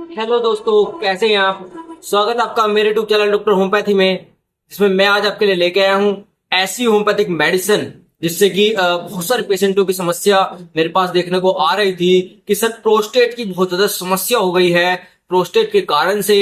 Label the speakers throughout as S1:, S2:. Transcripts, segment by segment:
S1: Hello दोस्तों, कैसे हैं आप। स्वागत है आपका मेरे यूट्यूब चैनल डॉक्टर होम्योपैथी में, जिसमें मैं आज आपके लिए लेके आया हूं ऐसी होम्योपैथिक मेडिसिन जिससे कि बहुत सारे पेशेंटों की समस्या मेरे पास देखने को आ रही थी कि सर प्रोस्टेट की बहुत ज्यादा समस्या हो गई है। प्रोस्टेट के कारण से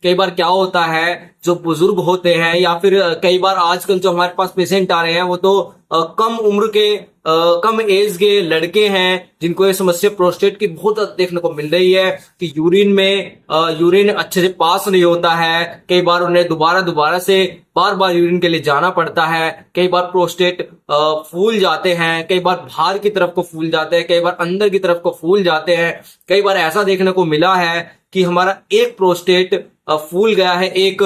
S1: कई बार क्या होता है, जो बुजुर्ग होते हैं या फिर कई बार आजकल जो हमारे पास पेशेंट आ रहे हैं वो तो कम उम्र के कम एज के लड़के हैं जिनको ये समस्या प्रोस्टेट की बहुत ज्यादा देखने को मिल रही है कि यूरिन में यूरिन अच्छे से पास नहीं होता है। कई बार उन्हें दोबारा दोबारा से बार बार यूरिन के लिए जाना पड़ता है। कई बार प्रोस्टेट फूल जाते हैं, कई बार बाहर की तरफ को फूल जाते हैं, कई बार अंदर की तरफ को फूल जाते हैं। कई बार ऐसा देखने को मिला है कि हमारा एक प्रोस्टेट फूल गया है, एक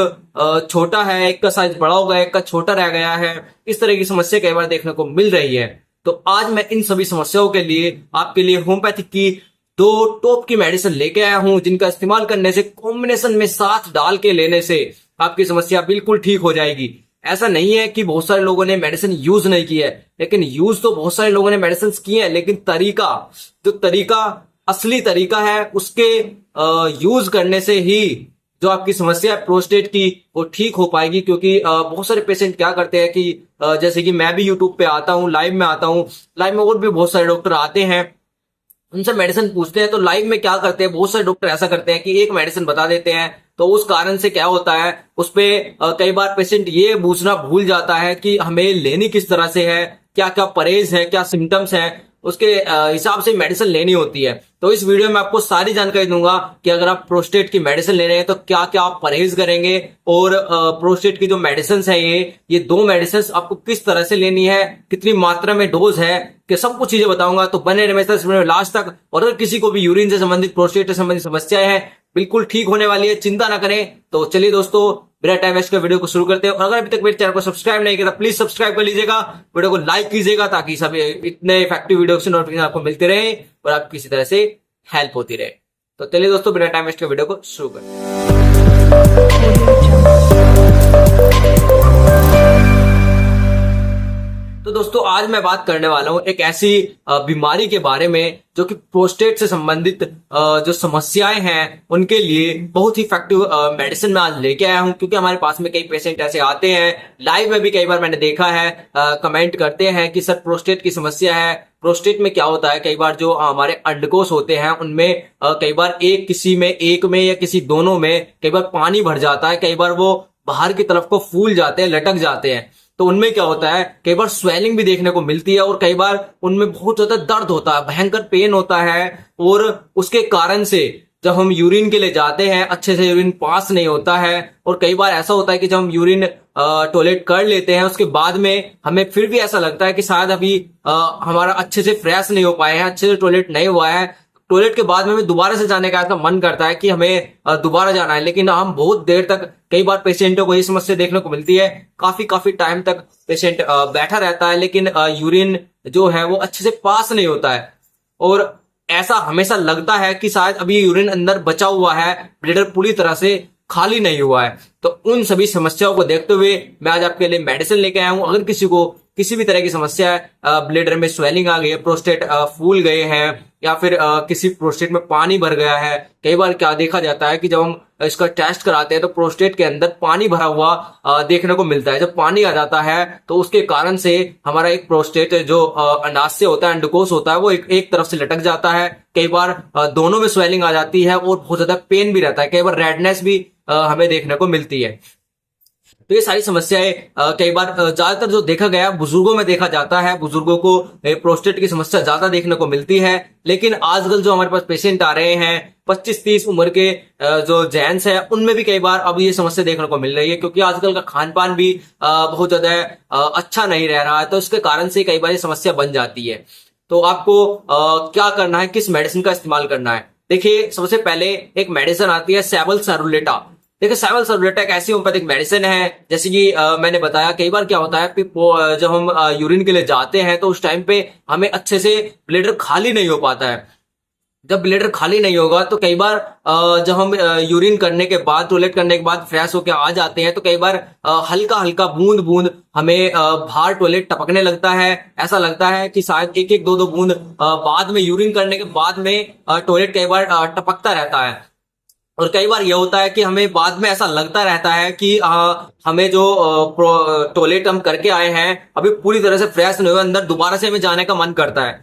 S1: छोटा है, एक का साइज बड़ा हो गया, एक का छोटा रह गया है। इस तरह की समस्या कई बार देखने को मिल रही है। तो आज मैं इन सभी समस्याओं के लिए आपके लिए होम्योपैथिक की दो टॉप की मेडिसिन लेके आया हूं, जिनका इस्तेमाल करने से कॉम्बिनेशन में साथ डाल के लेने से आपकी समस्या बिल्कुल ठीक हो जाएगी। ऐसा नहीं है कि बहुत सारे लोगों ने मेडिसिन यूज नहीं की है, लेकिन यूज तो बहुत सारे लोगों ने मेडिसिन की है, लेकिन तरीका असली तरीका है उसके यूज करने से ही जो आपकी समस्या है प्रोस्टेट की वो ठीक हो पाएगी। क्योंकि बहुत सारे पेशेंट क्या करते हैं कि जैसे कि मैं भी यूट्यूब पे आता हूँ, लाइव में आता हूँ, लाइव में और भी बहुत सारे डॉक्टर आते हैं, उनसे मेडिसिन पूछते हैं। तो लाइव में क्या करते हैं, बहुत सारे डॉक्टर ऐसा करते हैं कि एक मेडिसिन बता देते हैं। तो उस कारण से क्या होता है, उस पे कई बार पेशेंट ये पूछना भूल जाता है कि हमें लेनी किस तरह से है, क्या क्या परहेज है, क्या सिम्टम्स है, उसके हिसाब से मेडिसिन लेनी होती है। तो इस वीडियो में आपको सारी जानकारी दूंगा कि अगर आप प्रोस्टेट की मेडिसिन ले रहे हैं तो क्या क्या आप परहेज करेंगे, और प्रोस्टेट की जो मेडिसिन है ये दो मेडिसिन आपको किस तरह से लेनी है, कितनी मात्रा में डोज है, कि सब कुछ चीजें बताऊंगा। तो बने रहे मेरे साथ लास्ट तक। और अगर किसी को भी यूरिन से संबंधित, प्रोस्टेट से संबंधित समस्याएं हैं, बिल्कुल ठीक होने वाली है, चिंता ना करें। तो चलिए दोस्तों, बिना टाइम वेस्ट कर वीडियो को शुरू करते हैं। और अगर अभी तक मेरे चैनल को सब्सक्राइब नहीं किया तो प्लीज सब्सक्राइब कर लीजिएगा, वीडियो को लाइक कीजिएगा, ताकि सभी इतने इफेक्टिव वीडियो की नोटिफिकेशन आपको मिलते रहे और आप किसी तरह से हेल्प होती रहे। तो चलिए दोस्तों, बिना टाइम वेस्ट कर वीडियो को शुरू करते हैं। तो दोस्तों, आज मैं बात करने वाला हूं एक ऐसी बीमारी के बारे में जो कि प्रोस्टेट से संबंधित जो समस्याएं हैं उनके लिए बहुत ही इफेक्टिव मेडिसिन मैं आज लेके आया हूं। क्योंकि हमारे पास में कई पेशेंट ऐसे आते हैं, लाइव में भी कई बार मैंने देखा है, कमेंट करते हैं कि सर प्रोस्टेट की समस्या है। प्रोस्टेट में क्या होता है, कई बार जो हमारे अंडकोश होते हैं उनमें कई बार एक में या किसी दोनों में कई बार पानी भर जाता है, कई बार वो बाहर की तरफ को फूल जाते हैं, लटक जाते हैं। तो उनमें क्या होता है, कई बार स्वेलिंग भी देखने को मिलती है, और कई बार उनमें बहुत ज्यादा दर्द होता है, भयंकर पेन होता है। और उसके कारण से जब हम यूरिन के लिए जाते हैं, अच्छे से यूरिन पास नहीं होता है। और कई बार ऐसा होता है कि जब हम यूरिन टॉयलेट कर लेते हैं, उसके बाद में हमें फिर भी ऐसा लगता है कि शायद अभी हमारा अच्छे से फ्रेश नहीं हो पाए हैं, अच्छे से टॉयलेट नहीं हुआ है। टॉयलेट के बाद में हमें दोबारा से जाने का ऐसा मन करता है कि हमें दोबारा जाना है, लेकिन हम बहुत देर तक, कई बार पेशेंटों को ये समस्या देखने को मिलती है, काफी टाइम तक पेशेंट बैठा रहता है, लेकिन यूरिन जो है वो अच्छे से पास नहीं होता है। और ऐसा हमेशा लगता है कि शायद अभी यूरिन अंदर बचा हुआ है, ब्लैडर पूरी तरह से खाली नहीं हुआ है। तो उन सभी समस्याओं को देखते हुए मैं आज आपके लिए मेडिसिन लेके आया हूं। अगर किसी को किसी भी तरह की समस्या है, ब्लैडर में स्वेलिंग आ गई है, प्रोस्टेट फूल गए हैं, या फिर किसी प्रोस्टेट में पानी भर गया है। कई बार क्या देखा जाता है कि जब हम इसका टेस्ट कराते हैं तो प्रोस्टेट के अंदर पानी भरा हुआ देखने को मिलता है। जब पानी आ जाता है तो उसके कारण से हमारा एक प्रोस्टेट जो अंडाशय होता है, अंडकोश होता है, वो एक तरफ से लटक जाता है। कई बार दोनों में स्वेलिंग आ जाती है और बहुत ज्यादा पेन भी रहता है, कई बार रेडनेस भी हमें देखने को मिलती है। तो ये सारी समस्याएं कई बार ज्यादातर जो देखा गया बुजुर्गों में देखा जाता है, बुजुर्गों को प्रोस्टेट की समस्या ज्यादा देखने को मिलती है। लेकिन आजकल जो हमारे पास पेशेंट आ रहे हैं 25-30 उम्र के जो जेंट्स है, उनमें भी कई बार अब ये समस्या देखने को मिल रही है। क्योंकि आजकल का खान पान भी बहुत ज्यादा अच्छा नहीं रह रहा है, तो इसके कारण से कई बार ये समस्या बन जाती है। तो आपको क्या करना है, किस मेडिसिन का इस्तेमाल करना है। देखिए, सबसे पहले एक मेडिसिन आती है सैवल सरुलेटा। देखिए, सैवल सरुलेटा एक ऐसी होम्योपैथिक मेडिसिन है, जैसे कि मैंने बताया, कई बार क्या होता है जब हम यूरिन के लिए जाते हैं तो उस टाइम पे हमें अच्छे से ब्लैडर खाली नहीं हो पाता है। जब ब्लैडर खाली नहीं होगा तो कई बार जब हम यूरिन करने के बाद, टॉयलेट करने के बाद फ्रेश होकर आ जाते हैं तो कई बार हल्का हल्का बूंद बूंद हमें बाहर टॉयलेट टपकने लगता है। ऐसा लगता है कि शायद एक एक दो बूंद बाद में, यूरिन करने के बाद में टॉयलेट कई बार टपकता रहता है। और कई बार ये होता है कि हमें बाद में ऐसा लगता रहता है कि हमें जो टॉयलेट हम करके आए हैं अभी पूरी तरह से फ्रेश नहीं हुए, अंदर दोबारा से हमें जाने का मन करता है।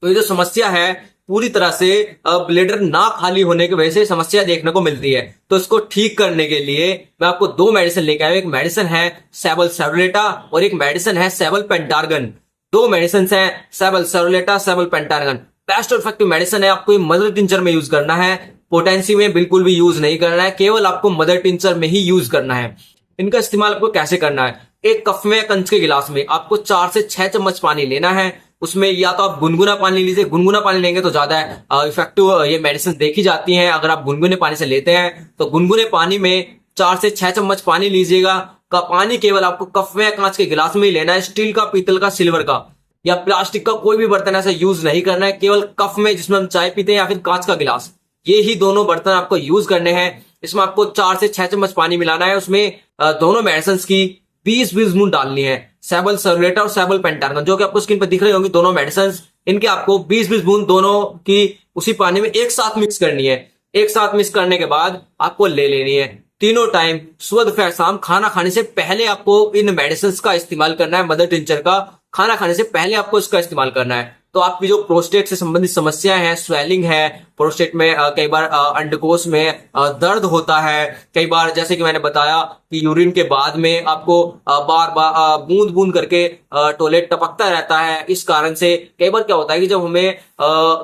S1: तो ये जो समस्या है पूरी तरह से ब्लेडर ना खाली होने की वजह से समस्या देखने को मिलती है। तो इसको ठीक करने के लिए मैं आपको दो मेडिसिन लेके आया हूं। एक मेडिसिन है सैबल सेरुलेटा और एक मेडिसिन है सैबल पेंटार्गन। दो मेडिसिन है सैबल सेरुलेटा, सैबल पेंटार्गन। बेस्ट और इफेक्टिव मेडिसिन है। आपको मदर टिंचर में यूज करना है, पोटेंसी में बिल्कुल भी यूज नहीं करना है, केवल आपको मदर टिंचर में ही यूज करना है। इनका इस्तेमाल आपको कैसे करना है? एक कप में कंच के गिलास में आपको 4 से 6 चम्मच पानी लेना है। उसमें या तो आप गुनगुना पानी लीजिए, गुनगुना पानी लेंगे तो ज्यादा इफेक्टिव ये मेडिसिन देखी जाती हैं। अगर आप गुनगुने पानी से लेते हैं तो गुनगुने पानी में 4 से 6 चम्मच पानी लीजिएगा। का पानी केवल आपको कप में कांच के गिलास में ही लेना है। स्टील का, पीतल का, सिल्वर का या प्लास्टिक का कोई भी बर्तन ऐसा यूज नहीं करना है। केवल कप में जिसमें हम चाय पीते हैं या फिर कांच का गिलास, ये ही दोनों बर्तन आपको यूज करने हैं। इसमें आपको 4 से 6 चम्मच पानी मिलाना है। उसमें दोनों मेडिसिन की 20-20 बूंद डालनी है, सैबल सेरुलेटा और सैबल पेंटार्गन, जो कि आपको स्क्रीन पर दिख रही होंगी दोनों मेडिसिन। इनके आपको 20-20 बूंद दोनों की उसी पानी में एक साथ मिक्स करनी है। एक साथ मिक्स करने के बाद आपको ले लेनी है। तीनों टाइम सुबह दोपहर शाम खाना खाने से पहले आपको इन मेडिसिन का इस्तेमाल करना है। मदर टिंचर का खाना खाने से पहले आपको इसका इस्तेमाल करना है। तो आपकी जो प्रोस्टेट से संबंधित समस्याएं हैं, स्वेलिंग है प्रोस्टेट में, कई बार अंडकोश में दर्द होता है, कई बार जैसे कि मैंने बताया कि यूरिन के बाद में आपको बार बार बूंद बूंद करके टॉयलेट टपकता रहता है। इस कारण से कई बार क्या होता है कि जब हमें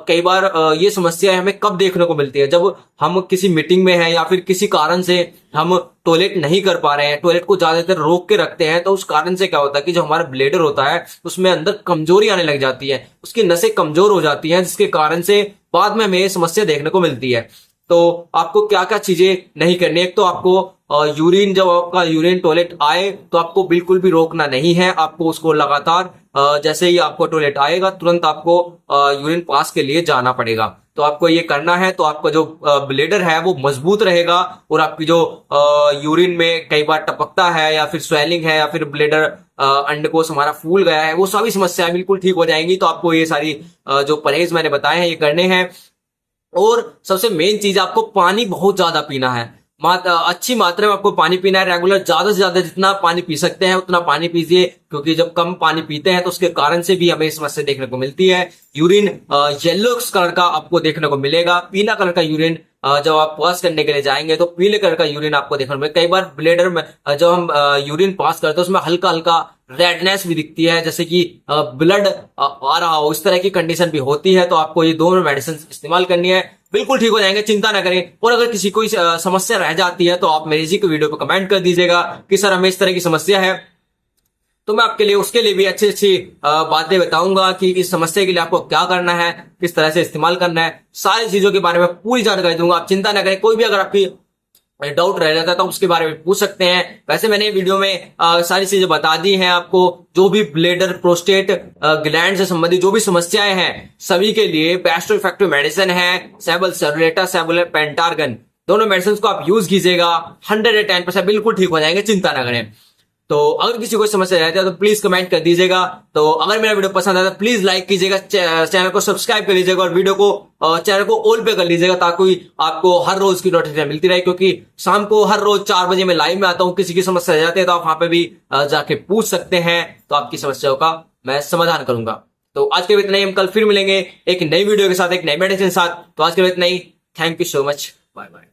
S1: कई बार ये समस्या हमें कब देखने को मिलती है, जब हम किसी मीटिंग में हैं या फिर किसी कारण से हम टॉयलेट नहीं कर पा रहे हैं, टॉयलेट को ज्यादातर रोक के रखते हैं। तो उस कारण से क्या होता है कि जो हमारा ब्लेडर होता है उसमें अंदर कमजोरी आने लग जाती है, उसकी नसें कमजोर हो जाती हैं, जिसके कारण से बाद में हमें ये समस्या देखने को मिलती है। तो आपको क्या क्या चीजें नहीं करनी है? एक तो आपको यूरिन, जब आपका यूरिन टॉयलेट आए तो आपको बिल्कुल भी रोकना नहीं है। आपको उसको लगातार जैसे ही आपको टॉयलेट आएगा तुरंत आपको यूरिन पास के लिए जाना पड़ेगा। तो आपको ये करना है तो आपका जो ब्लेडर है वो मजबूत रहेगा और आपकी जो यूरिन में कई बार टपकता है या फिर स्वेलिंग है या फिर ब्लेडर अंडकोश हमारा फूल गया है, वो सभी समस्याएं बिल्कुल ठीक हो जाएंगी। तो आपको ये सारी जो परहेज मैंने बताए हैं ये करने हैं। और सबसे मेन चीज, आपको पानी बहुत ज्यादा पीना है। अच्छी मात्रा में आपको पानी पीना है। रेगुलर ज्यादा से ज्यादा जितना पानी पी सकते हैं उतना पानी पीजिए, क्योंकि जब कम पानी पीते हैं तो उसके कारण से भी हमें समस्या देखने को मिलती है। यूरिन येलो कलर का आपको देखने को मिलेगा। पीला कलर का यूरिन जब आप पास करने के लिए जाएंगे तो पीले कलर का यूरिन आपको देखने को मिलेगा। कई बार ब्लेडर में जब हम यूरिन पास करते हैं उसमें हल्का हल्का रेडनेस भी दिखती है, जैसे कि ब्लड आ रहा हो, इस तरह की कंडीशन भी होती है। तो आपको ये दोनों मेडिसिन इस्तेमाल करनी है, बिल्कुल ठीक हो जाएंगे, चिंता ना करें। और अगर किसी कोई समस्या रह जाती है तो आप मेरे जी को वीडियो पे कमेंट कर दीजिएगा कि सर हमें इस तरह की समस्या है, तो मैं आपके लिए उसके लिए भी अच्छी अच्छी बातें बताऊंगा कि इस समस्या के लिए आपको क्या करना है, किस तरह से इस्तेमाल करना है। सारी चीजों के बारे में पूरी जानकारी दूंगा, आप चिंता ना करें। कोई भी अगर आपकी डाउट रह जाता है तो उसके बारे में पूछ सकते हैं। वैसे मैंने वीडियो में सारी चीजें बता दी हैं आपको। जो भी ब्लेडर, प्रोस्टेट ग्लैंड से संबंधित जो भी समस्याएं हैं सभी के लिए बेस्ट और इफेक्टिव मेडिसिन है सैबल सेरुलेटा, सैबल पेंटार्गन। दोनों मेडिसिन को आप यूज कीजिएगा, 110% बिल्कुल ठीक हो जाएंगे, चिंता ना करें। तो अगर किसी को समस्या रहती है तो प्लीज कमेंट कर दीजिएगा। तो अगर मेरा वीडियो पसंद आता है तो प्लीज लाइक कीजिएगा, चैनल को सब्सक्राइब कर लीजिएगा और वीडियो को चैनल को ऑल पे कर लीजिएगा, ताकि आपको हर रोज की नोटिफिकेशन मिलती रहे। क्योंकि शाम को हर रोज 4 बजे मैं लाइव में आता हूँ। किसी की समस्या रह जाती है तो आप वहां पे भी जाके पूछ सकते हैं, तो आपकी समस्याओं का मैं समाधान करूंगा। तो आज के लिए इतना ही, हम कल फिर मिलेंगे एक नई वीडियो के साथ, एक नई मेडिसिन के साथ। तो आज के लिए इतना ही, thank you so much, bye bye.